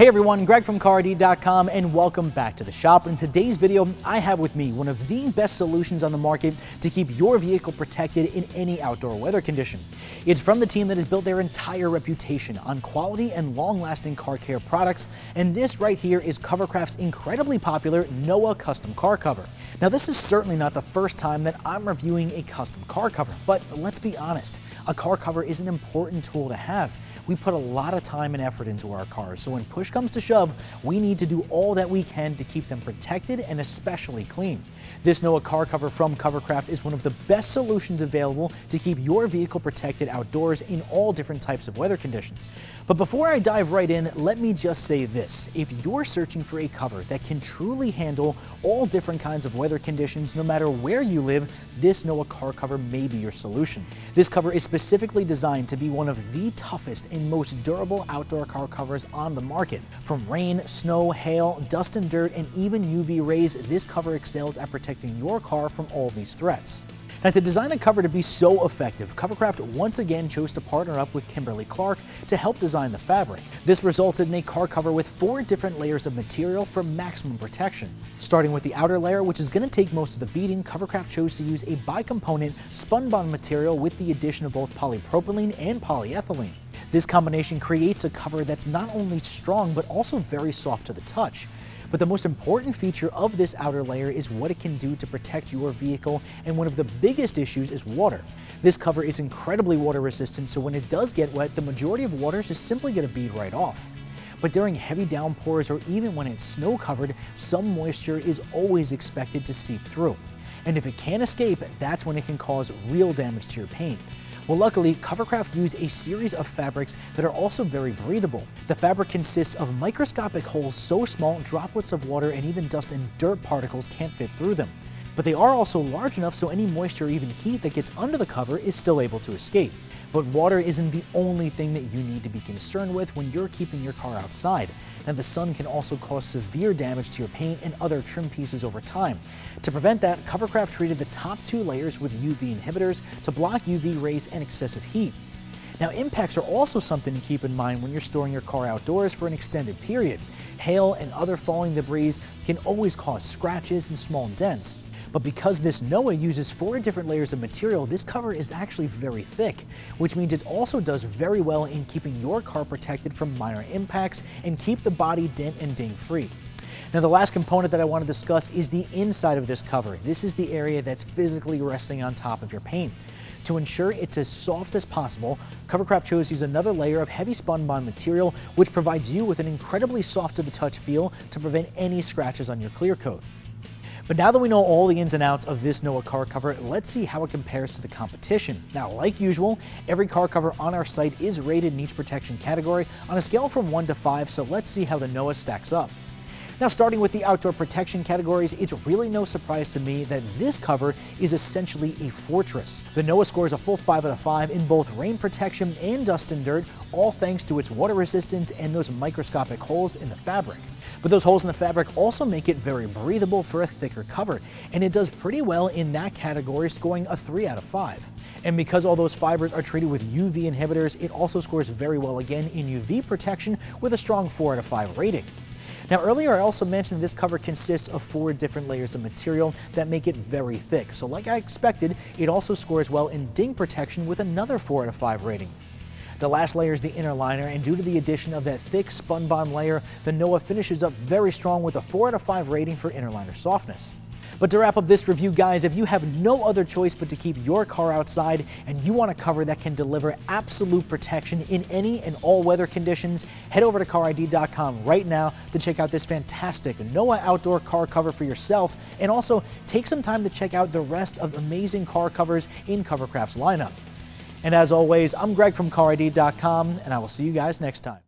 Hey everyone, Greg from CarID.com and welcome back to the shop. In today's video, I have with me one of the best solutions on the market to keep your vehicle protected in any outdoor weather condition. It's from the team that has built their entire reputation on quality and long-lasting car care products, and this right here is Covercraft's incredibly popular Noah custom car cover. Now this is certainly not the first time that I'm reviewing a custom car cover, but let's be honest, a car cover is an important tool to have. We put a lot of time and effort into our cars, so when push comes to shove, we need to do all that we can to keep them protected and especially clean. This Noah car cover from Covercraft is one of the best solutions available to keep your vehicle protected outdoors in all different types of weather conditions. But before I dive right in, let me just say this. If you're searching for a cover that can truly handle all different kinds of weather conditions, no matter where you live, this Noah car cover may be your solution. This cover is specifically designed to be one of the toughest and most durable outdoor car covers on the market. From rain, snow, hail, dust and dirt, and even UV rays, this cover excels at protecting your car from all these threats. Now, to design a cover to be so effective, Covercraft once again chose to partner up with Kimberly-Clark to help design the fabric. This resulted in a car cover with 4 different layers of material for maximum protection. Starting with the outer layer, which is going to take most of the beating, Covercraft chose to use a bi-component spun-bond material with the addition of both polypropylene and polyethylene. This combination creates a cover that's not only strong but also very soft to the touch. But the most important feature of this outer layer is what it can do to protect your vehicle, and one of the biggest issues is water. This cover is incredibly water resistant, so when it does get wet, the majority of water is just simply going to bead right off. But during heavy downpours or even when it's snow covered, some moisture is always expected to seep through. And if it can't escape, that's when it can cause real damage to your paint. Well, luckily, Covercraft used a series of fabrics that are also very breathable. The fabric consists of microscopic holes so small droplets of water and even dust and dirt particles can't fit through them. But they are also large enough so any moisture or even heat that gets under the cover is still able to escape. But water isn't the only thing that you need to be concerned with when you're keeping your car outside. Now, the sun can also cause severe damage to your paint and other trim pieces over time. To prevent that, Covercraft treated the top 2 layers with UV inhibitors to block UV rays and excessive heat. Now, impacts are also something to keep in mind when you're storing your car outdoors for an extended period. Hail and other falling debris can always cause scratches and small dents. But because this Noah uses 4 different layers of material, this cover is actually very thick, which means it also does very well in keeping your car protected from minor impacts and keep the body dent and ding free. Now, the last component that I want to discuss is the inside of this cover. This is the area that's physically resting on top of your paint. To ensure it's as soft as possible, Covercraft chose to use another layer of heavy spun-bond material, which provides you with an incredibly soft-to-the-touch feel to prevent any scratches on your clear coat. But now that we know all the ins and outs of this Noah car cover, let's see how it compares to the competition. Now, like usual, every car cover on our site is rated in each protection category on a scale from 1 to 5, so let's see how the Noah stacks up. Now, starting with the outdoor protection categories, it's really no surprise to me that this cover is essentially a fortress. The Noah scores a full 5 out of 5 in both rain protection and dust and dirt, all thanks to its water resistance and those microscopic holes in the fabric. But those holes in the fabric also make it very breathable for a thicker cover, and it does pretty well in that category, scoring a 3 out of 5. And because all those fibers are treated with UV inhibitors, it also scores very well again in UV protection with a strong 4 out of 5 rating. Now, earlier I also mentioned this cover consists of 4 different layers of material that make it very thick. So like I expected, it also scores well in ding protection with another 4 out of 5 rating. The last layer is the inner liner, and due to the addition of that thick spun-bond layer, the Noah finishes up very strong with a 4 out of 5 rating for inner liner softness. But to wrap up this review, guys, if you have no other choice but to keep your car outside and you want a cover that can deliver absolute protection in any and all weather conditions, head over to CarID.com right now to check out this fantastic Noah outdoor car cover for yourself, and also take some time to check out the rest of amazing car covers in Covercraft's lineup. And as always, I'm Greg from CarID.com, and I will see you guys next time.